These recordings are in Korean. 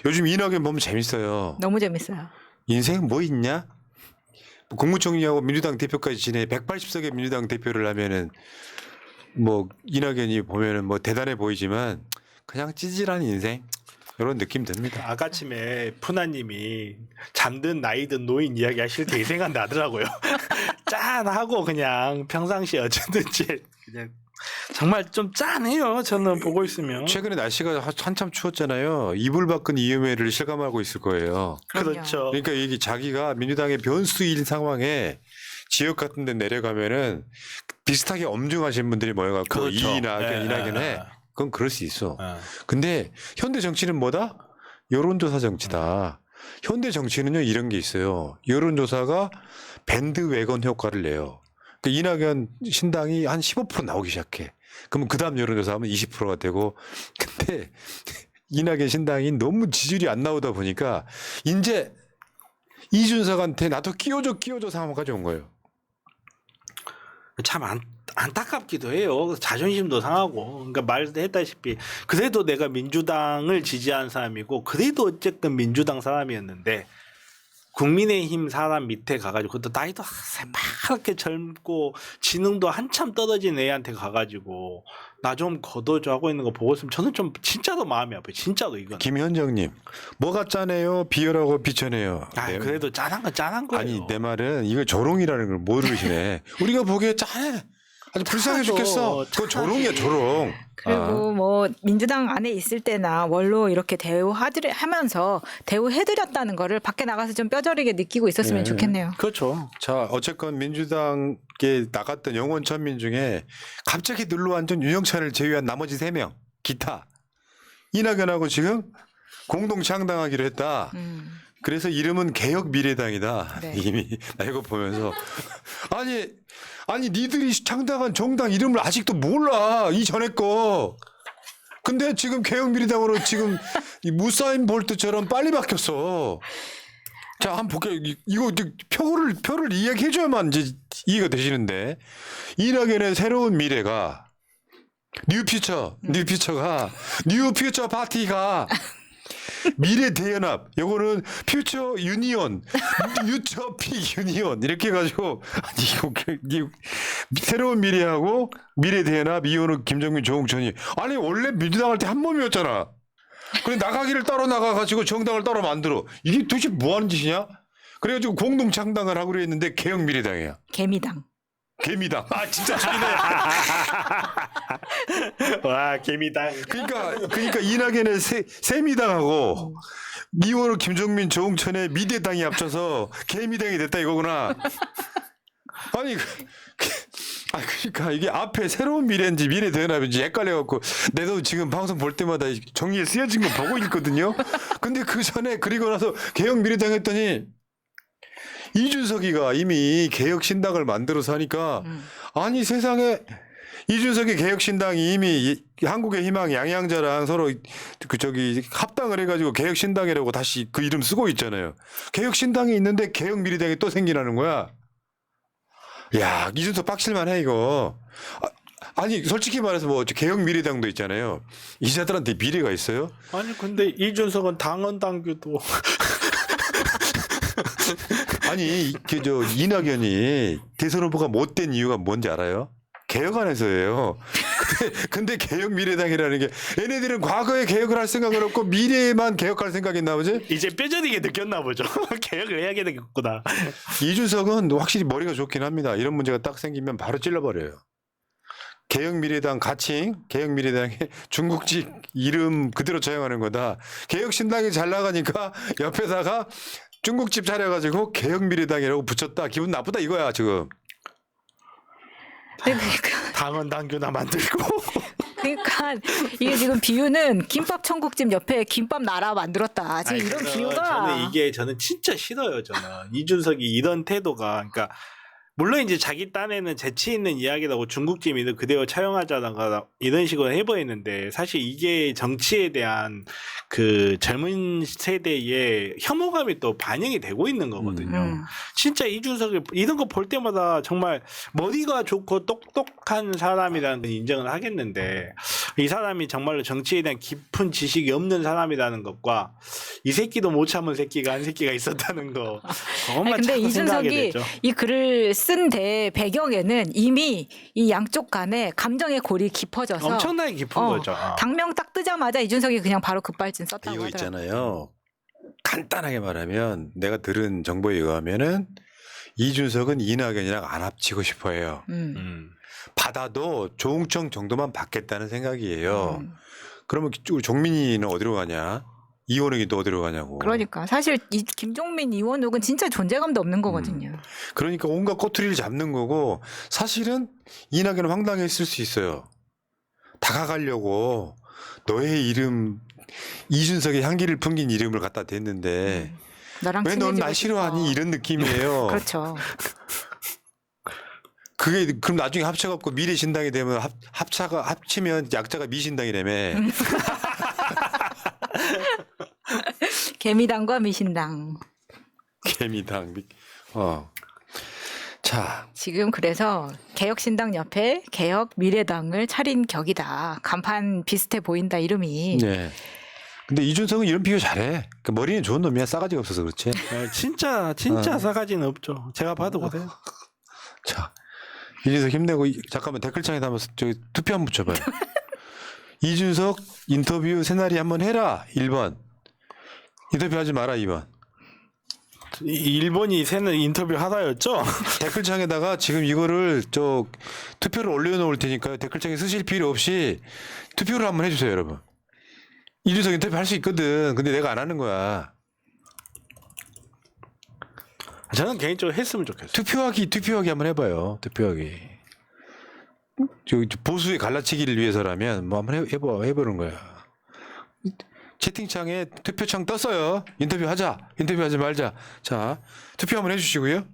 요즘 이낙연 보면 재밌어요. 너무 재밌어요. 인생 뭐 있냐? 국무총리하고 민주당 대표까지 지내 180석의 민주당 대표를 하면은 뭐 이낙연이 보면은 뭐 대단해 보이지만 그냥 찌질한 인생 이런 느낌 듭니다. 아까쯤에 푸나님이 잠든 나이든 노인 이야기 하실 때 이 생각 나더라고요. 짠하고 그냥 평상시에 어쨌든지 그냥 정말 좀 짠해요. 저는 보고 있으면. 최근에 날씨가 한참 추웠잖아요. 이불 밖은 이음회를 실감하고 있을 거예요. 그럼요. 그렇죠. 그러니까 이게 자기가 민주당의 변수인 상황에 지역 같은 데 내려가면은 비슷하게 엄중하신 분들이 모여갖고 그렇죠. 이낙연에 그건 그럴 수 있어. 예. 근데 현대 정치는 뭐다? 여론조사 정치다. 현대 정치는요 이런 게 있어요. 여론조사가 밴드웨건 효과를 내요. 그러니까 이낙연 신당이 한 15% 나오기 시작해. 그러면 그 다음 여론조사하면 20%가 되고. 근데 이낙연 신당이 너무 지지율이 안 나오다 보니까 이제 이준석한테 나도 끼워줘 상황까지 온 거예요. 참 안타깝기도 해요. 자존심도 상하고. 그러니까 말했다시피 그래도 내가 민주당을 지지한 사람이고 그래도 어쨌든 민주당 사람이었는데 국민의힘 사람 밑에 가가지고 그것도 나이도 새파랗게 젊고 지능도 한참 떨어진 애한테 가가지고 나 좀 거둬줘 하고 있는 거 보고 있으면 저는 좀 진짜로 마음이 아파요. 진짜로 이건. 김현정님, 뭐가 짜네요? 비열하고 비천해요. 아 네. 그래도 짠한 건 짠한 거예요. 아니 내 말은 이거 조롱이라는 걸 모르시네. 우리가 보기에 짠해. 아주 불쌍해 짜죠. 죽겠어. 그거 조롱이야 조롱. 그리고 뭐 민주당 안에 있을 때나 원로 이렇게 대우하면서 대우해드렸다는 거를 밖에 나가서 좀 뼈저리게 느끼고 있었으면 네. 좋겠네요. 그렇죠. 자 어쨌건 민주당에 나갔던 영원 천민 중에 갑자기 눌러 앉은 윤영찬을 제외한 나머지 3명 기타 이낙연하고 지금 공동 창당하기로 했다. 그래서 이름은 개혁미래당이다. 네. 이미 나 이거 보면서 아니 니들이 창당한 정당 이름을 아직도 몰라 이전에 거. 근데 지금 개혁미래당으로 지금 이 무사인 볼트처럼 빨리 바뀌었어. 자 한번 볼게요. 이거 이제 표를 이야기해줘야만 이제 이해가 되시는데 이낙연의 새로운 미래가 뉴퓨처가 뉴퓨처 파티가 미래 대연합, 요거는 퓨처 유니온, 유처피 유니온 이렇게 해가지고 이거 새로운 미래하고 미래 대연합 이호는 김정민 조홍천이 아니 원래 민주당 할 때 한 몸이었잖아. 그래 나가기를 따로 나가가지고 정당을 따로 만들어 이게 도대체 뭐 하는 짓이냐? 그래가지고 공동 창당을 하기로 했는데 개혁 미래당이야. 개미당. 개미당. 아 진짜 죽이네. 와 개미당. 그러니까 이낙연의 새미당하고 이원호 김종민 조홍천의 미대당이 합쳐서 개미당이 됐다 이거구나. 아니 그러니까 이게 앞에 새로운 미래인지 미래 대연합인지 헷갈려갖고 내도 지금 방송 볼 때마다 정리에 쓰여진 거 보고 있거든요. 근데 그 전에 그리고 나서 개혁 미래당 했더니 이준석이가 이미 개혁신당을 만들어서 하니까 아니 세상에 이준석의 개혁신당이 이미 한국의 희망 양양자랑 서로 합당을 해가지고 개혁신당이라고 다시 그 이름 쓰고 있잖아요. 개혁신당이 있는데 개혁미래당이 또 생기라는 거야. 야 이준석 빡칠만해 이거. 아니 솔직히 말해서 뭐 개혁미래당도 있잖아요. 이자들한테 미래가 있어요? 아니 근데 이준석은 당헌 당규도 아니 이낙연이 대선 후보가 못된 이유가 뭔지 알아요? 개혁 안 해서예요. 근데 개혁 미래당이라는 게 얘네들은 과거에 개혁을 할 생각은 없고 미래에만 개혁할 생각했나 보지? 이제 뼈저리게 느꼈나 보죠. 개혁을 해야 되겠구나. 이준석은 확실히 머리가 좋긴 합니다. 이런 문제가 딱 생기면 바로 찔러버려요. 개혁미래당 가칭, 개혁미래당의 중국식 이름 그대로 차용하는 거다. 개혁신당이 잘 나가니까 옆에다가 중국집 차려가지고 개혁미래당이라고 붙였다. 기분 나쁘다 이거야 지금. 그러니까 당헌 당규나 만들고. 그러니까 이게 지금 비유는 김밥 천국집 옆에 김밥 나라 만들었다. 지금 이런 비유가. 저는 진짜 싫어요. 저는 이준석이 이런 태도가 그러니까 물론 이제 자기 딴에는 재치 있는 이야기라고 중국집 이름 그대로 차용하자던가 이런 식으로 해버리는데 사실 이게 정치에 대한 그 젊은 세대의 혐오감이 또 반영이 되고 있는 거거든요. 진짜 이준석이 이런 거 볼 때마다 정말 머리가 좋고 똑똑한 사람이라는 걸 인정을 하겠는데 이 사람이 정말로 정치에 대한 깊은 지식이 없는 사람이라는 것과 이 새끼도 못 참은 새끼가 한 새끼가 있었다는 거. 아니, 그것만 근데 자꾸 생각하게 이준석이 되죠. 이 글을 쓴 배경에는 이미 이 양쪽 간에 감정의 골이 깊어져서 엄청나게 깊은 거죠. 당명 딱 뜨자마자 이준석이 그냥 바로 급발진 썼다고 이거 하더라고요. 있잖아요. 간단하게 말하면 내가 들은 정보에 의하면은 이준석은 이낙연이랑 안 합치고 싶어해요. 받아도 조응청 정도만 받겠다는 생각이에요. 그러면 우리 종민이는 어디로 가냐? 이원욱이 또 어디로 가냐고. 그러니까 사실 이 김종민 이원욱은 진짜 존재감도 없는 거거든요. 그러니까 온갖 꼬투리를 잡는 거고 사실은 이낙연은 황당했을 수 있어요. 다가가려고 너의 이름 이준석의 향기를 풍긴 이름을 갖다 댔는데 너랑 왜 넌 친해지고 날 싫어하니 싶어. 이런 느낌이에요. 그렇죠. 그게 그럼 나중에 합쳐갖고 미래신당이 되면 합치면 약자가 미신당이라며. 개미당과 미신당. 개미당. 자, 지금 그래서 개혁신당 옆에 개혁 미래당을 차린 격이다. 간판 비슷해 보인다 이름이. 네. 근데 이준석은 이런 비교 잘해. 그 머리는 좋은 놈이야. 싸가지가 없어서 그렇지. 진짜 싸가지는 없죠. 제가 봐도 그래요. 자, 이준석 힘내고 잠깐만 댓글창에 담아서 저기 투표 한번 붙여봐요. 이준석 인터뷰 새날이 한번 해라. 1번. 인터뷰하지 마라. 2번. 일본이 새는 인터뷰 하다였죠? 댓글창에다가 지금 이거를 투표를 올려놓을 테니까요. 댓글창에 쓰실 필요 없이 투표를 한번 해주세요, 여러분. 이준석 인터뷰 할 수 있거든. 근데 내가 안 하는 거야. 저는 개인적으로 했으면 좋겠어요. 투표하기 한번 해봐요. 투표하기. 보수의 갈라치기를 위해서라면 뭐 한번 해보는 거야. 채팅창에 투표창 떴어요. 인터뷰하지 말자. 자, 투표 한번 해주시고요.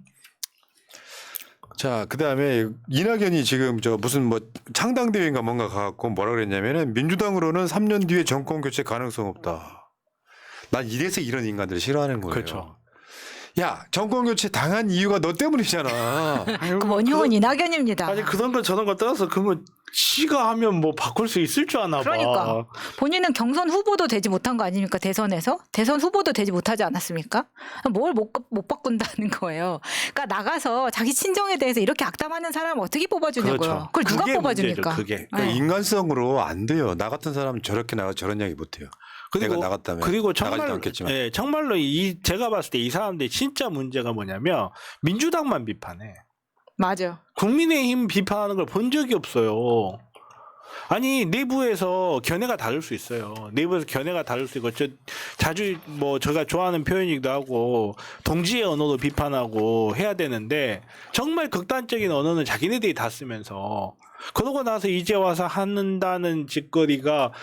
자, 그 다음에 이낙연이 지금 무슨 창당대회인가 뭔가 가갖고 뭐라 그랬냐면은 민주당으로는 3년 뒤에 정권 교체 가능성 없다. 난 이래서 이런 인간들을 싫어하는 거예요. 그렇죠. 야, 정권 교체 당한 이유가 너 때문이잖아. 그 원흉은 이낙연입니다. 아니 그런 거 저런 거 떠나서 그러면 시가 하면 뭐 바꿀 수 있을 줄 아나 봐. 그러니까 본인은 경선 후보도 되지 못한 거 아닙니까? 대선에서 대선 후보도 되지 못하지 않았습니까? 뭘 못 바꾼다는 거예요. 그러니까 나가서 자기 친정에 대해서 이렇게 악담하는 사람을 어떻게 뽑아주냐고요. 그렇죠. 그걸 누가 그게 뽑아줍니까? 문제죠, 그게. 그러니까 네. 인간성으로 안 돼요. 나 같은 사람은 저렇게 나가 저런 이야기 못 해요. 내가 나갔다면 그리고 나가지도 않겠지만. 정말로 제가 봤을 때 이 사람들이 진짜 문제가 뭐냐면 민주당만 비판해. 맞아. 국민의힘 비판하는 걸 본 적이 없어요. 아니 내부에서 견해가 다를 수 있어요. 내부에서 견해가 다를 수 있고 자주 제가 좋아하는 표현이기도 하고 동지의 언어도 비판하고 해야 되는데 정말 극단적인 언어는 자기네들이 다 쓰면서 그러고 나서 이제 와서 한다는 짓거리가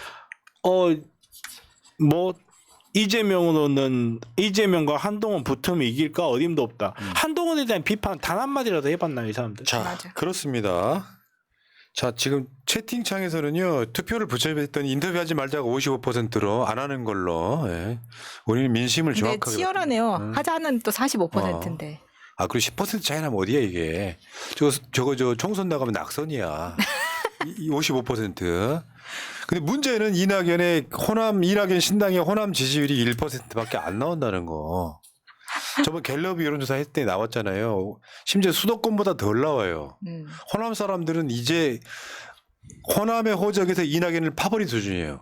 이재명과 한동훈 붙으면 이길까 어림도 없다. 한동훈에 대한 비판 단 한마디라도 해봤나요 이 사람들? 자, 맞아. 그렇습니다. 자, 지금 채팅창에서는요, 투표를 붙여봤더니 인터뷰하지 말자고 55%로 안 하는 걸로. 예. 우리는 민심을 근데 정확하게. 치열하네요. 하자는 또 45%인데. 아, 그리고 10% 차이 나면 어디야, 이게. 저거 총선 나가면 낙선이야. 55%. 근데 문제는 이낙연 신당의 호남 지지율이 1%밖에 안 나온다는 거. 저번 갤럽 여론조사 했을 때 나왔잖아요. 심지어 수도권보다 덜 나와요. 호남 사람들은 이제 호남의 호적에서 이낙연을 파버린 수준이에요.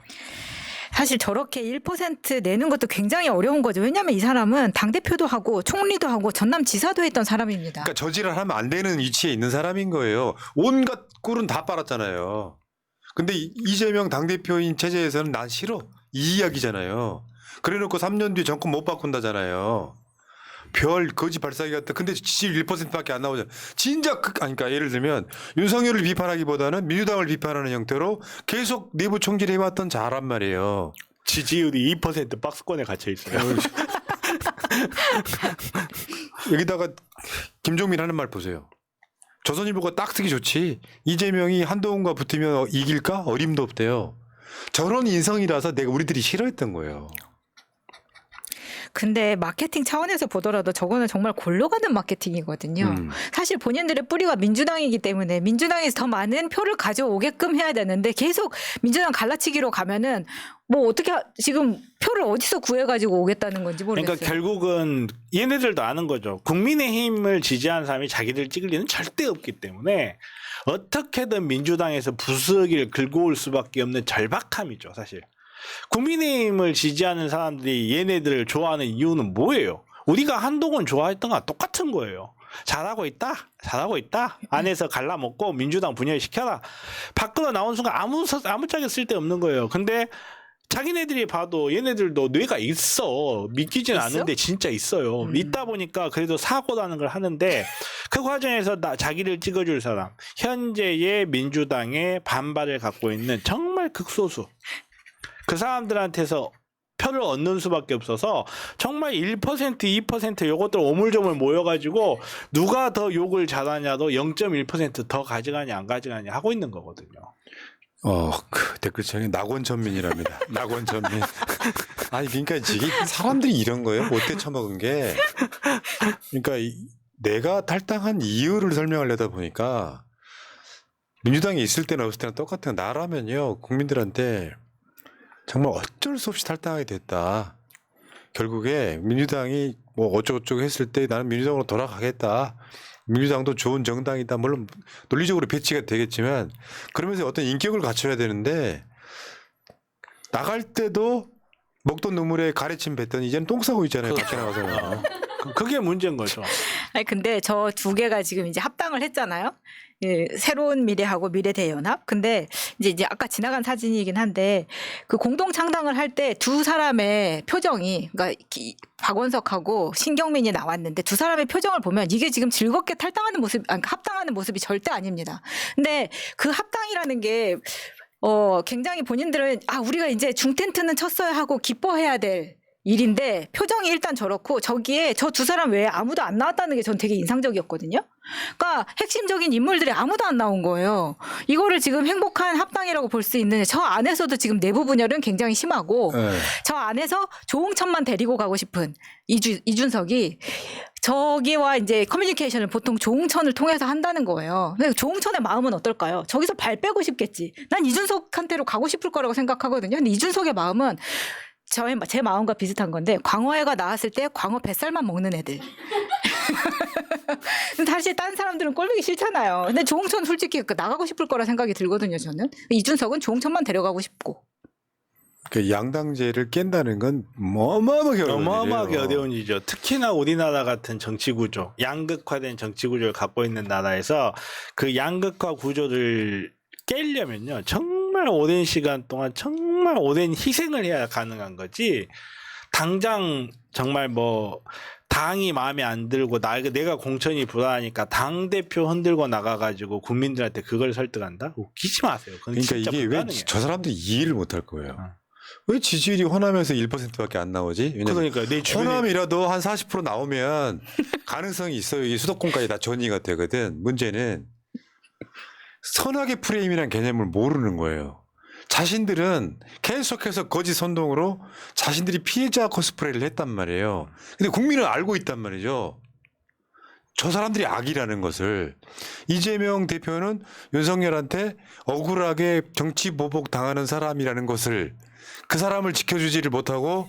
사실 저렇게 1% 내는 것도 굉장히 어려운 거죠. 왜냐하면 이 사람은 당대표도 하고 총리도 하고 전남지사도 했던 사람입니다. 그러니까 저지를 하면 안 되는 위치에 있는 사람인 거예요. 온갖 꿀은 다 빨았잖아요. 근데 이재명 당대표인 체제에서는 난 싫어. 이 이야기잖아요. 그래놓고 3년 뒤에 정권 못 바꾼다잖아요. 별 거지 발사기 같다. 근데 지지율 1%밖에 안 나오잖아. 진짜 그러니까 예를 들면 윤석열을 비판하기보다는 민주당을 비판하는 형태로 계속 내부 총질해왔던 자란 말이에요. 지지율이 2% 박스권에 갇혀 있어요. 여기다가 김종민 하는 말 보세요. 조선일보가 딱 쓰기 좋지. 이재명이 한동훈과 붙으면 이길까? 어림도 없대요. 저런 인성이라서 우리들이 싫어했던 거예요. 근데 마케팅 차원에서 보더라도 저거는 정말 골로 가는 마케팅이거든요. 사실 본인들의 뿌리가 민주당이기 때문에 민주당에서 더 많은 표를 가져오게끔 해야 되는데 계속 민주당 갈라치기로 가면은 뭐 어떻게 지금 표를 어디서 구해가지고 오겠다는 건지 모르겠어요. 그러니까 결국은 얘네들도 아는 거죠. 국민의힘을 지지하는 사람이 자기들 찍을 리는 절대 없기 때문에 어떻게든 민주당에서 부스러기를 긁고 올 수밖에 없는 절박함이죠, 사실. 국민의힘을 지지하는 사람들이 얘네들을 좋아하는 이유는 뭐예요? 우리가 한동훈 좋아했던 거랑 똑같은 거예요. 잘하고 있다? 잘하고 있다? 안에서 갈라먹고 민주당 분열시켜라. 밖으로 나온 순간 아무짝에 쓸데없는 거예요. 근데 자기네들이 봐도 얘네들도 뇌가 있어. 믿기진 있어? 않은데 진짜 있어요. 있다 보니까 그래도 사고라는 걸 하는데 그 과정에서 자기를 찍어줄 사람, 현재의 민주당의 반발을 갖고 있는 정말 극소수. 그 사람들한테서 표를 얻는 수밖에 없어서 정말 1%, 2% 요것들 오물조물 모여가지고 누가 더 욕을 잘하냐도 0.1% 더 가져가냐 안 가져가냐 하고 있는 거거든요. 그 댓글창에 낙원천민이랍니다. 낙원천민. 아니, 그러니까 이게 사람들이 이런 거예요. 못돼 처먹은 게. 그러니까 내가 탈당한 이유를 설명하려다 보니까 민주당에 있을 때나 없을 때나 똑같은 거. 나라면요, 국민들한테 정말 어쩔 수 없이 탈당하게 됐다. 결국에 민주당이 뭐 어쩌고저쩌고 했을 때 나는 민주당으로 돌아가겠다. 민주당도 좋은 정당이다. 물론 논리적으로 배치가 되겠지만 그러면서 어떤 인격을 갖춰야 되는데 나갈 때도 먹던 눈물에 가래침 뱉더니 이제는 똥 싸고 있잖아요. 밖에 나가서. 그게 문제인 거죠. 아니 근데 저 두 개가 지금 이제 합당을 했잖아요. 예, 새로운 미래하고 미래대연합. 근데 이제 아까 지나간 사진이긴 한데 그 공동 창당을 할 때 두 사람의 표정이 그러니까 박원석하고 신경민이 나왔는데 두 사람의 표정을 보면 이게 지금 즐겁게 탈당하는 모습, 아니, 합당하는 모습이 절대 아닙니다. 근데 그 합당이라는 게 굉장히 본인들은 우리가 이제 중텐트는 쳤어야 하고 기뻐해야 될 일인데 표정이 일단 저렇고 저기에 저 두 사람 외에 아무도 안 나왔다는 게 전 되게 인상적이었거든요. 그러니까 핵심적인 인물들이 아무도 안 나온 거예요. 이거를 지금 행복한 합당이라고 볼 수 있는 저 안에서도 지금 내부 분열은 굉장히 심하고 저 안에서 조홍천만 데리고 가고 싶은 이준석이 저기와 이제 커뮤니케이션을 보통 조홍천을 통해서 한다는 거예요. 근데 조홍천의 마음은 어떨까요? 저기서 발 빼고 싶겠지. 난 이준석한테로 가고 싶을 거라고 생각하거든요. 근데 이준석의 마음은 제 마음과 비슷한 건데 광어회가 나왔을 때 광어 뱃살만 먹는 애들. 사실 딴 사람들은 꼴보기 싫잖아요. 근데 조홍천 솔직히 나가고 싶을 거라 생각이 들거든요. 저는. 이준석은 조홍천만 데려가고 싶고. 그 양당제를 깬다는 건 어마어마하게 어려운 어마어마하게 일이에요. 어려운 일이죠. 특히나 우리나라 같은 정치 구조, 양극화된 정치 구조를 갖고 있는 나라에서 그 양극화 구조를 깨려면요. 정말 오랜 시간 동안 정말 오랜 희생을 해야 가능한 거지. 당장 정말 뭐 당이 마음에 안 들고 내가 공천이 불안하니까 당대표 흔들고 나가가지고 국민들한테 그걸 설득한다? 웃기지 마세요. 그러니까 이게 왜 저 사람들이 이해를 못할 거예요. 왜 지지율이 호남에서 1%밖에 안 나오지? 왜냐면 그러니까 내 주변에 호남이라도 한 40% 나오면 가능성이 있어요. 이게 수도권까지 다 전이가 되거든. 문제는 선악의 프레임이라는 개념을 모르는 거예요. 자신들은 계속해서 거짓 선동으로 자신들이 피해자 코스프레를 했단 말이에요. 근데 국민은 알고 있단 말이죠. 저 사람들이 악이라는 것을. 이재명 대표는 윤석열한테 억울하게 정치 보복 당하는 사람이라는 것을, 그 사람을 지켜주지를 못하고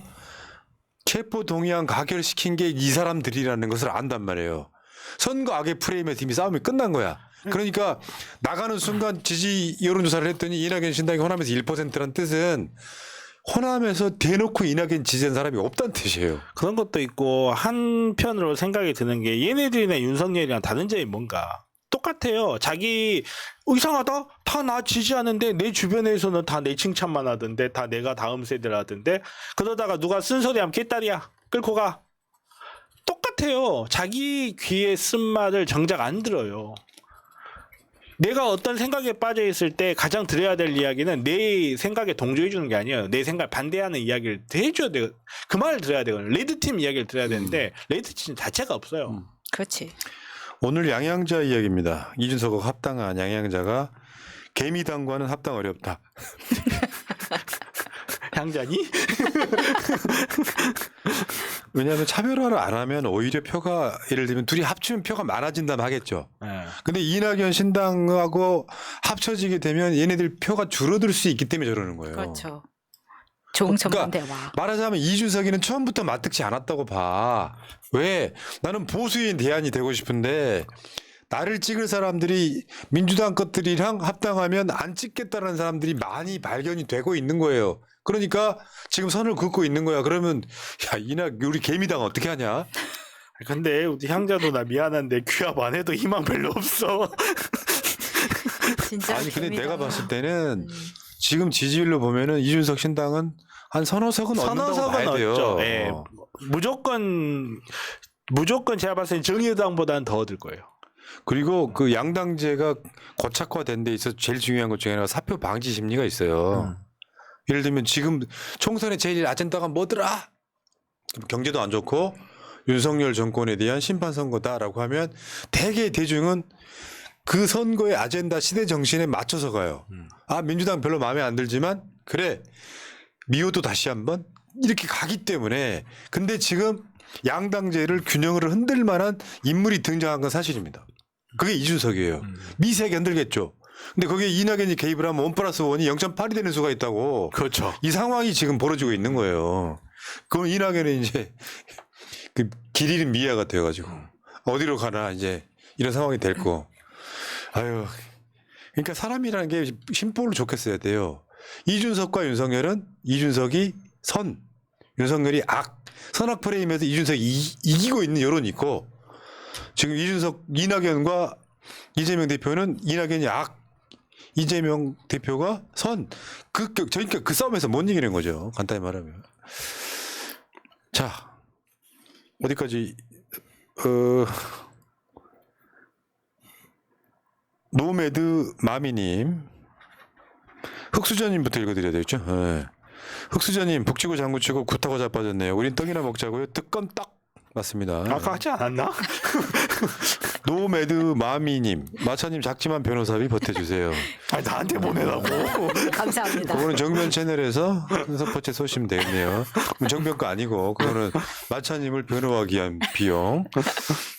체포 동의안 가결시킨 게 이 사람들이라는 것을 안단 말이에요. 선거 악의 프레임에서 이미 싸움이 끝난 거야. 그러니까 나가는 순간 지지 여론조사를 했더니 이낙연 신당이 호남에서 1%란 뜻은 호남에서 대놓고 이낙연 지지한 사람이 없다는 뜻이에요. 그런 것도 있고 한편으로 생각이 드는 게 얘네들이나 윤석열이랑 다른 점이 뭔가 똑같아요. 자기 이상하다? 다 나 지지하는데 내 주변에서는 다 내 칭찬만 하던데 다 내가 다음 세대라던데 그러다가 누가 쓴소리하면 개딸이야 끌고 가. 똑같아요. 자기 귀에 쓴 말을 정작 안 들어요. 내가 어떤 생각에 빠져 있을 때 가장 들어야 될 이야기는 내 생각에 동조해 주는 게 아니에요. 내 생각 반대하는 이야기를 해줘야 돼요. 그 말을 들어야 되거든요. 레드팀 이야기를 들어야 되는데 레드팀 자체가 없어요. 그렇지. 오늘 양양자 이야기입니다. 이준석하고 합당한 양양자가 개미당과는 합당 어렵다. 양자니? 왜냐하면 차별화를 안 하면 오히려 표가 예를 들면 둘이 합치면 표가 많아진다면 하겠죠. 예. 근데 이낙연 신당하고 합쳐지게 되면 얘네들 표가 줄어들 수 있기 때문에 저러는 거예요. 그렇죠. 종천반대와. 말하자면 이준석이는 처음부터 맞듣지 않았다고 봐. 왜? 나는 보수인 대안이 되고 싶은데 나를 찍을 사람들이 민주당 것들이랑 합당하면 안 찍겠다는 사람들이 많이 발견이 되고 있는 거예요. 그러니까 지금 선을 긋고 있는 거야. 그러면 야 우리 개미당 어떻게 하냐? 근데 우리 형자 누나 미안한데 귀합 안 해도 희망 별로 없어. 진짜 아니 근데 재미다. 내가 봤을 때는 지금 지지율로 보면은 이준석 신당은 한 서너 석은 얻는다고 선호석은 봐야 돼요. 없죠. 예. 무조건 제가 봤을 때 정의당보다는 더 얻을 거예요. 그리고 그 양당제가 고착화된 데 있어서 제일 중요한 것 중에 하나가 사표 방지 심리가 있어요. 예를 들면 지금 총선의 제일 아젠다가 뭐더라? 경제도 안 좋고 윤석열 정권에 대한 심판 선거다라고 하면 대개 대중은 그 선거의 아젠다 시대 정신에 맞춰서 가요. 아 민주당 별로 마음에 안 들지만 그래 미워도 다시 한번 이렇게 가기 때문에 근데 지금 양당제를 균형을 흔들 만한 인물이 등장한 건 사실입니다. 그게 이준석이에요. 미세하게 흔들겠죠. 근데 거기에 이낙연이 개입을 하면 1+1이 0.8이 되는 수가 있다고. 그렇죠. 이 상황이 지금 벌어지고 있는 거예요. 그럼 이낙연은 이제 그 길 잃은 미아가 되어가지고 어디로 가나 이제 이런 상황이 될 거. 아유, 그러니까 사람이라는 게 심보를 좋겠어야 돼요. 이준석과 윤석열은 이준석이 선, 윤석열이 악. 선악 프레임에서 이준석이 이기고 있는 여론이 있고 지금 이낙연과 이재명 대표는 이낙연이 악. 이재명 대표가 선. 그러니까 그 싸움에서 못 이기는 거죠. 간단히 말하면. 자, 어디까지, 노매드 마미님. 흑수저님부터 읽어드려야 되겠죠? 네. 흑수저님, 북치고 장구치고 굿하고 자빠졌네요. 우린 떡이나 먹자고요. 뜨껌 떡. 맞습니다. 아까 하지 않았나? 노매드 마미님, 마차님 작지만 변호사비 보태주세요. 아니 나한테 보내라고. 감사합니다. 그거는 정변 채널에서 순서포체 쏘시면 되겠네요. 정변 거 아니고 그거는 마차님을 변호하기 위한 비용.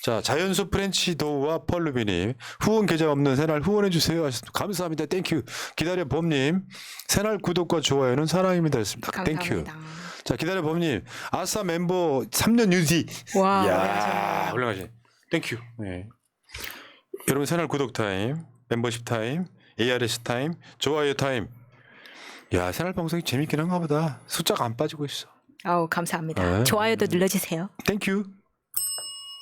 자, 자연수 프렌치 도우와 펄루비님 후원 계좌 없는 새날 후원해주세요. 감사합니다. 땡큐. 기다려 봄님 새날 구독과 좋아요는 사랑입니다. 했습니다. 땡큐. 감사합니다. 자, 기다려 봄님 아싸 멤버 3년 유지. 와, 야, 훌륭하시. 땡큐. 네. 여러분 새날 구독 타임, 멤버십 타임, ARS 타임, 좋아요 타임. 야, 새날 방송이 재밌긴 한가 보다. 숫자가 안 빠지고 있어. 아우 감사합니다. 네. 좋아요도 눌러주세요. 땡큐.